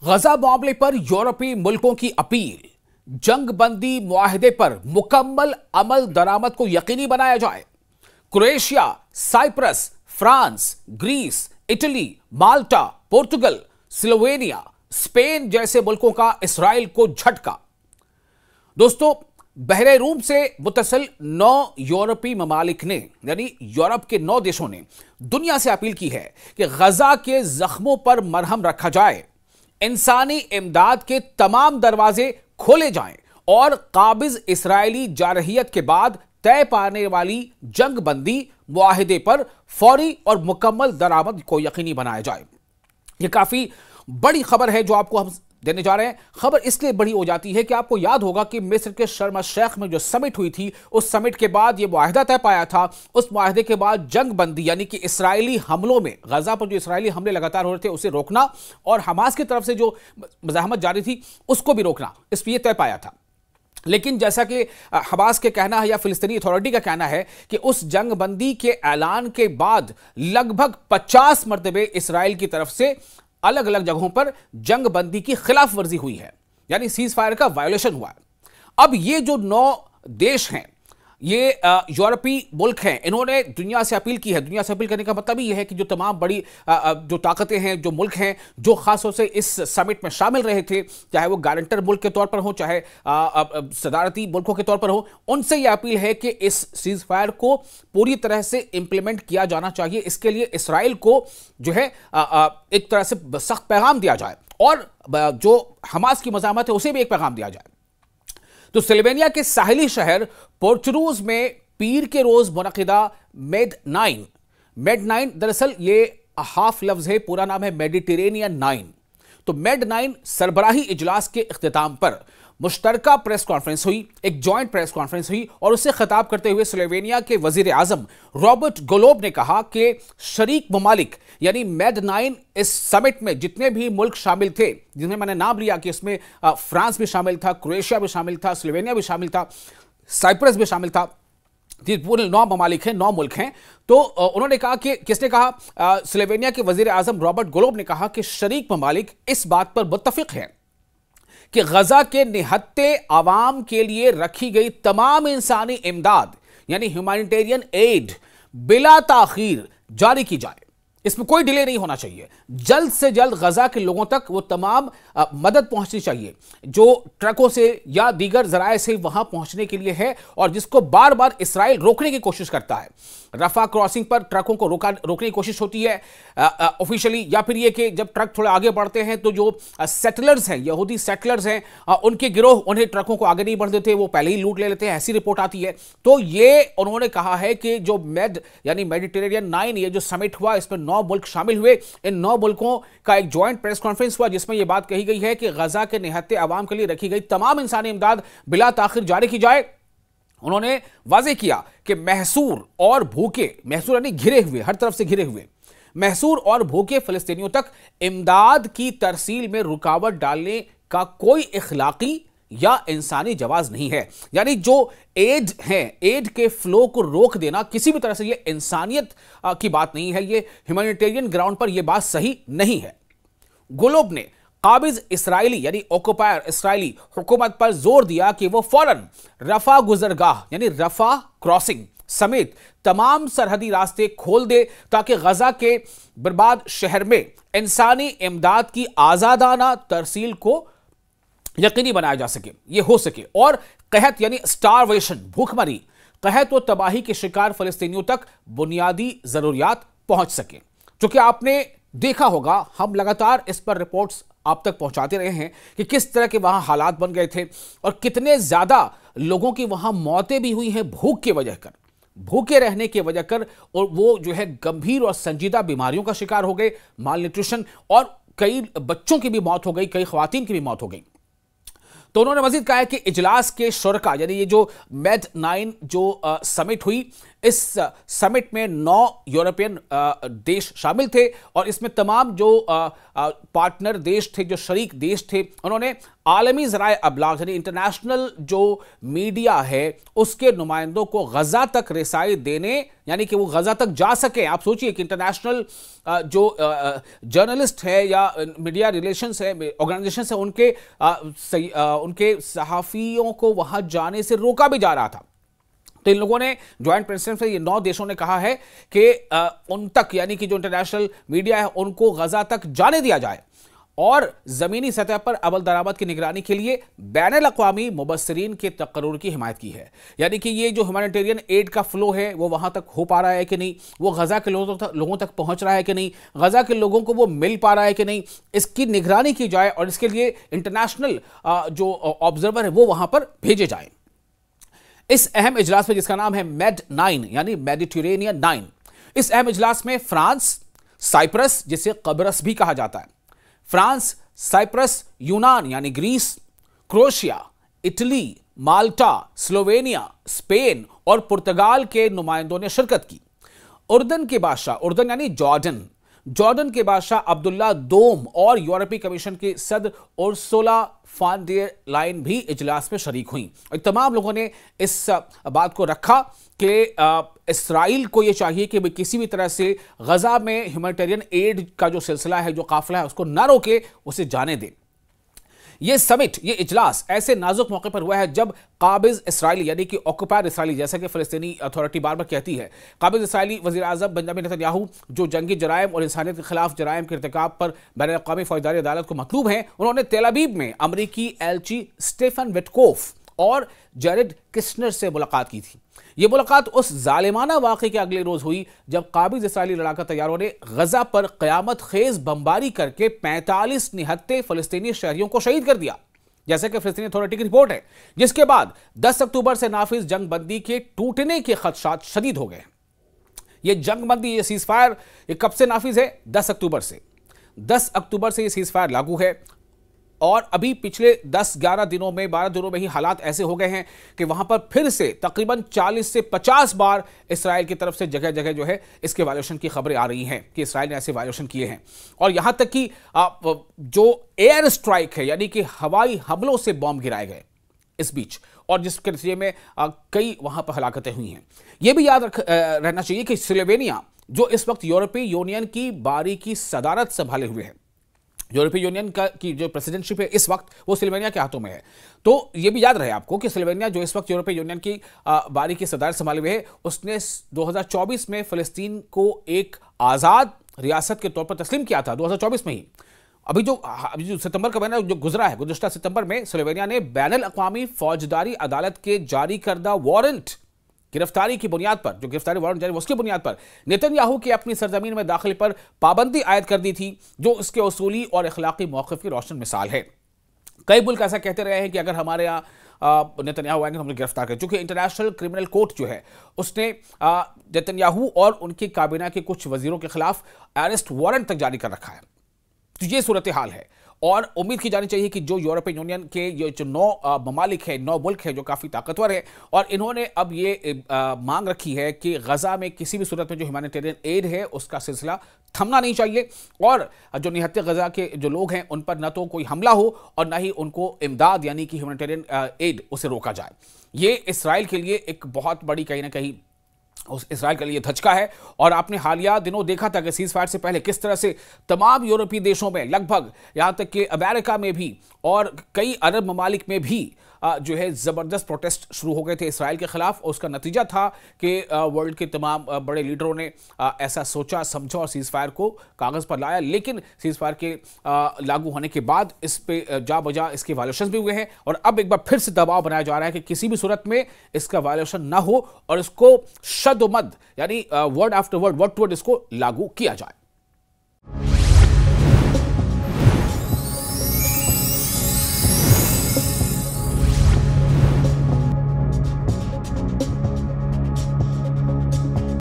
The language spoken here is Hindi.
गजा मामले पर यूरोपीय मुल्कों की अपील, जंग बंदी मुआहदे पर मुकम्मल अमल दरामद को यकीनी बनाया जाए। Croatia, Cyprus, France, Greece, Italy, Malta, Portugal, Slovenia, Spain जैसे मुल्कों का इसराइल को झटका। दोस्तों, बहरे रूम से मुतसिल 9 यूरोपीय ममालिक ने यानी यूरोप के 9 देशों ने दुनिया से अपील की है कि गजा के जख्मों पर मरहम रखा जाए, इंसानी इमदाद के तमाम दरवाजे खोले जाएं और काबिज इसराइली जारहियत के बाद तय पाने वाली जंग बंदी मुआहिदे पर फौरी और मुकम्मल दरामद को यकीनी बनाया जाए। यह काफी बड़ी खबर है जो आपको हम देने जा रहे हैं। खबर इसलिए बड़ी हो जाती है कि आपको याद होगा कि मिस्र के शर्म अल शेख में जो समिट हुई थी, उस समिट के बाद यह मुआहिदा तय पाया था। उस मुआहिदे के बाद जंग बंदी यानी कि इसराइली हमलों में, गजा पर जो इसराइली हमले लगातार हो रहे थे उसे रोकना और हमास की तरफ से जो मज़ाहमत जारी थी उसको भी रोकना, इस पर यह तय पाया था। लेकिन जैसा कि हमास के कहना है या फिलिस्तीनी अथॉरिटी का कहना है कि उस जंग बंदी के ऐलान के बाद लगभग 50 मरतबे इसराइल की तरफ से अलग अलग जगहों पर जंग बंदी की खिलाफ वर्जी हुई है, यानी सीज फायर का वायोलेशन हुआ है। अब ये जो 9 देश हैं, ये यूरोपीय मुल्क हैं, इन्होंने दुनिया से अपील की है। दुनिया से अपील करने का मतलब ये है कि जो तमाम बड़ी जो ताकतें हैं, जो मुल्क हैं, जो खासतौर से इस समिट में शामिल रहे थे, चाहे वो गारंटर मुल्क के तौर पर हो, चाहे सदारती मुल्कों के तौर पर हो, उनसे यह अपील है कि इस सीज फायर को पूरी तरह से इंप्लीमेंट किया जाना चाहिए। इसके लिए इसराइल को जो है एक तरह से सख्त पैगाम दिया जाए और जो हमास की मज़ाहमत है उसे भी एक पैगाम दिया जाए। तो स्लोवेनिया के साहिली शहर पोर्चरूज में पीर के रोज मुनक़िदा मेड 9 दरअसल ये हाफ लफ्ज है, पूरा नाम है मेडिटेरेनियन 9। तो मेड 9 सरबराही इजलास के इख्तिताम पर मुश्तरका प्रेस कॉन्फ्रेंस हुई, एक जॉइंट प्रेस कॉन्फ्रेंस हुई और उससे खिताब करते हुए स्लोवेनिया के वजीर आजम रॉबर्ट गोलोब ने कहा कि शरीक ममालिक यानी मेड 9 इस समिट में जितने भी मुल्क शामिल थे, जिन्हें मैंने नाम लिया कि इसमें फ्रांस भी शामिल था, क्रोएशिया भी शामिल था, स्लोवेनिया भी शामिल था, साइप्रस भी शामिल था, पूरे 9 ममालिक हैं, 9 मुल्क हैं। तो उन्होंने कहा कि किसने कहा, स्लोवेनिया के वजीर आजम रॉबर्ट गोलोब ने कहा कि शरीक ममालिक इस बात पर मुत्तफिक हैं कि गजा के निहत्ते आवाम के लिए रखी गई तमाम इंसानी इमदाद यानी ह्यूमैनिटेरियन एड बिला ताखीर जारी की जाए। इसमें कोई डिले नहीं होना चाहिए। जल्द से जल्द गजा के लोगों तक वो तमाम मदद पहुंचनी चाहिए जो ट्रकों से या दीगर जराए से वहां पहुंचने के लिए है और जिसको बार बार इसराइल रोकने की कोशिश करता है। रफा क्रॉसिंग पर ट्रकों को रोकने की कोशिश होती है ऑफिशियली, या फिर ये कि जब ट्रक थोड़े आगे बढ़ते हैं तो जो सेटलर्स हैं, यहूदी सेटलर्स हैं, उनके गिरोह उन्हें ट्रकों को आगे नहीं बढ़ देते, वो पहले ही लूट ले लेते हैं, ऐसी रिपोर्ट आती है। तो ये उन्होंने कहा है कि जो मेड यानी मेडिटेरेनियन 9 ये जो समिट हुआ, इसमें 9 मुल्क शामिल हुए। इन 9 मुल्कों का एक जॉइंट प्रेस कॉन्फ्रेंस हुआ जिसमें यह बात कही गई है कि गजा के निहत्ते अवाम के लिए रखी गई तमाम इंसानी इमदाद बिला ताखिर जारी की जाए। उन्होंने वाजे किया कि महसूर और भूखे, महसूर यानी घिरे हुए, हर तरफ से घिरे हुए, महसूर और भूखे फिलिस्तीनियों तक इमदाद की तरसील में रुकावट डालने का कोई इखलाकी या इंसानी जवाज नहीं है। यानी जो एड है, एड के फ्लो को रोक देना किसी भी तरह से यह इंसानियत की बात नहीं है, यह ह्यूमैनिटेरियन ग्राउंड पर यह बात सही नहीं है। गोलोब ने काबिज इसराइली यानी ऑक्युपायर इसराइली हुकूमत पर जोर दिया कि वो फौरन रफा गुजरगाह यानी रफा क्रॉसिंग समेत तमाम सरहदी रास्ते खोल दे ताकि गजा के बर्बाद शहर में इंसानी इमदाद की आजादाना तरसील को यकीनी बनाया जा सके, ये हो सके और कहत यानी स्टारवेशन, भूखमरी, कहत व तबाही के शिकार फलस्तीनियों तक बुनियादी जरूरियात पहुंच सके। क्योंकि आपने देखा होगा, हम लगातार इस पर रिपोर्ट्स आप तक पहुंचाते रहे हैं कि किस तरह के वहां हालात बन गए थे और कितने ज्यादा लोगों की वहां मौतें भी हुई हैं भूख की वजह कर, भूखे रहने की वजह कर, और वो जो है गंभीर और संजीदा बीमारियों का शिकार हो गए, माल न्यूट्रिशन, और कई बच्चों की भी मौत हो गई, कई ख्वातीन की भी मौत हो गई। तो उन्होंने मजीद कहा है कि इजलास के शुरका यानी ये जो मेड 9 जो समिट हुई, इस समिट में 9 यूरोपियन देश शामिल थे और इसमें तमाम जो पार्टनर देश थे, जो शरीक देश थे, उन्होंने आलमी ज़राए अबलाग यानी इंटरनेशनल जो मीडिया है उसके नुमाइंदों को गजा तक रिसाई देने, यानी कि वो गजा तक जा सके। आप सोचिए कि इंटरनेशनल जो जर्नलिस्ट है या मीडिया रिलेशंस है, ऑर्गेनाइजेशन है, उनके सहाफ़ियों को वहां जाने से रोका भी जा रहा था। तो इन लोगों ने ज्वाइंट प्रेसिडेंट से ये 9 देशों ने कहा है कि उन तक, यानी कि जो इंटरनेशनल मीडिया है उनको गजा तक जाने दिया जाए और जमीनी सतह पर अमल दरामद की निगरानी के लिए बैनुल अक़वामी मुबस्सिरीन के तकर्रुर की हिमायत की है। यानी कि ये जो ह्यूमैनिटेरियन एड का फ्लो है वो वहां तक हो पा रहा है कि नहीं, वो गजा के लोगों तक पहुंच रहा है कि नहीं, गजा के लोगों को वो मिल पा रहा है कि नहीं, इसकी निगरानी की जाए और इसके लिए इंटरनेशनल जो ऑब्जर्वर है वो वहां पर भेजे जाए। इस अहम इजलास में, जिसका नाम है MED9 यानी मेडिटेरेनियन 9, इस अहम इजलास में फ्रांस, साइप्रस जिसे कब्रस भी कहा जाता है, फ्रांस, साइप्रस, यूनान यानी ग्रीस, क्रोएशिया, इटली, माल्टा, स्लोवेनिया, स्पेन और पुर्तगाल के नुमाइंदों ने शिरकत की। उर्दन के बादशाह, उर्दन यानी जॉर्डन के बादशाह अब्दुल्ला दोम और यूरोपीय कमीशन की सदर उर्सुला फॉन डर लायन भी इजलास में शरीक हुई। और तमाम लोगों ने इस बात को रखा कि इसराइल को यह चाहिए कि वे किसी भी तरह से गजा में ह्यूमैनिटेरियन एड का जो सिलसिला है, जो काफिला है, उसको ना रोके, उसे जाने दे। ये समिट, ये इजलास ऐसे नाजुक मौके पर हुआ है जब काबिज इसराइली यानी कि ऑक्युपायर इसराइली, जैसा कि फ़लस्तीनी अथॉरिटी बार बार कहती है, काबिज इसराइली वज़ीर आज़म बेंजामिन नेतन्याहू, जो जंगी जराइम और इंसानियत के खिलाफ जराइम के इर्तिकाब पर बैनुल अक़वामी फ़ौजदारी अदालत को मतलूब हैं, उन्होंने तेल अवीव में अमरीकी एलची स्टेफन विटकोफ और जेरेड किश्नर से मुलाकात की थी। यह मुलाकात उस जालिमाना वाक़े के अगले रोज हुई जब काबिज इसराइली लड़ाका तैयारों ने गजा पर क़यामत खेज बमबारी करके 45 निहत्ते फ़लस्तीनी शहरियों को शहीद कर दिया, जैसे कि फ़लस्तीनी अथॉरिटी की रिपोर्ट है, जिसके बाद 10 अक्टूबर से नाफिज जंग बंदी के टूटने के खदशात शदीद हो गए। यह जंग बंदी, यह सीज़ फायर, यह कब से नाफिज है? 10 अक्टूबर से। 10 अक्टूबर से यह सीज़ फायर लागू है और अभी पिछले 10-11 दिनों में, 12 दिनों में ही हालात ऐसे हो गए हैं कि वहां पर फिर से तकरीबन 40 से 50 बार इसराइल की तरफ से जगह जगह जो है इसके वायलेशन की खबरें आ रही हैं कि इसराइल ने ऐसे वायलेशन किए हैं। और यहां तक कि जो एयर स्ट्राइक है, यानी कि हवाई हमलों से बॉम्ब गिराए गए इस बीच, और जिसके नतीजे में कई वहां पर हलाकतें हुई हैं। यह भी याद रहना चाहिए कि स्लोवेनिया, जो इस वक्त यूरोपीय यूनियन की बारीकी सदारत संभाले हुए है, यूरोपीय यूनियन की जो प्रेसिडेंटशिप है इस वक्त वो स्लोवेनिया के हाथों में है। तो ये भी याद रहे आपको कि स्लोवेनिया, जो इस वक्त यूरोपीय यूनियन की बारी की सदारत संभाले हुए है, उसने 2024 में फ़लस्तीन को एक आज़ाद रियासत के तौर पर तस्लीम किया था, 2024 में ही। अभी जो सितंबर का महीना जो गुजरा है, गुज़श्ता सितंबर में स्लोवेनिया ने बैनुल अक़वामी फौजदारी अदालत के जारी करदा वारंट, गिरफ्तारी की बुनियाद पर, जो गिरफ्तारी वारंट जारी उसकी बुनियाद पर नेतन्याहू की अपनी सरजमीन में दाखिले पर पाबंदी आयद कर दी थी, जो उसके उसूली और अखलाकी मौक़िफ़ की रोशन मिसाल है। कई मुल्क ऐसा कहते रहे हैं कि अगर हमारे यहाँ नेतन्याहू आएंगे तो हम गिरफ्तार करें, चूंकि इंटरनेशनल क्रिमिनल कोर्ट जो है उसने नेतन्याहू और उनकी काबीना के कुछ वजीरों के खिलाफ अरेस्ट वारंट तक जारी कर रखा है। तो ये सूरत हाल है और उम्मीद की जानी चाहिए कि जो यूरोपीय यूनियन के ये जो 9 ममालिक है, 9 मुल्क है जो काफ़ी ताकतवर है, और इन्होंने अब ये मांग रखी है कि गजा में किसी भी सूरत में जो ह्यूमैनिटेरियन एड है उसका सिलसिला थमना नहीं चाहिए और जो निहत्ते गजा के जो लोग हैं उन पर न तो कोई हमला हो और न ही उनको इमदाद यानी कि ह्यूमैनिटेरियन एड उसे रोका जाए। ये इसराइल के लिए एक बहुत बड़ी कहीं ना कहीं इसराइल के लिए धचका है। और आपने हालिया दिनों देखा था कि सीज फायर से पहले किस तरह से तमाम यूरोपीय देशों में, लगभग यहाँ तक कि अमेरिका में भी और कई अरब ममालिक में भी जो है ज़बरदस्त प्रोटेस्ट शुरू हो गए थे इसराइल के खिलाफ। उसका नतीजा था कि वर्ल्ड के तमाम बड़े लीडरों ने ऐसा सोचा समझा और सीज़ फायर को कागज़ पर लाया, लेकिन सीज़ फायर के लागू होने के बाद इस पे जा बजा इसके वायलेशन भी हुए हैं और अब एक बार फिर से दबाव बनाया जा रहा है कि किसी भी सूरत में इसका वायलेशन ना हो और इसको शद मद यानी word after word, word to word इसको लागू किया जाए।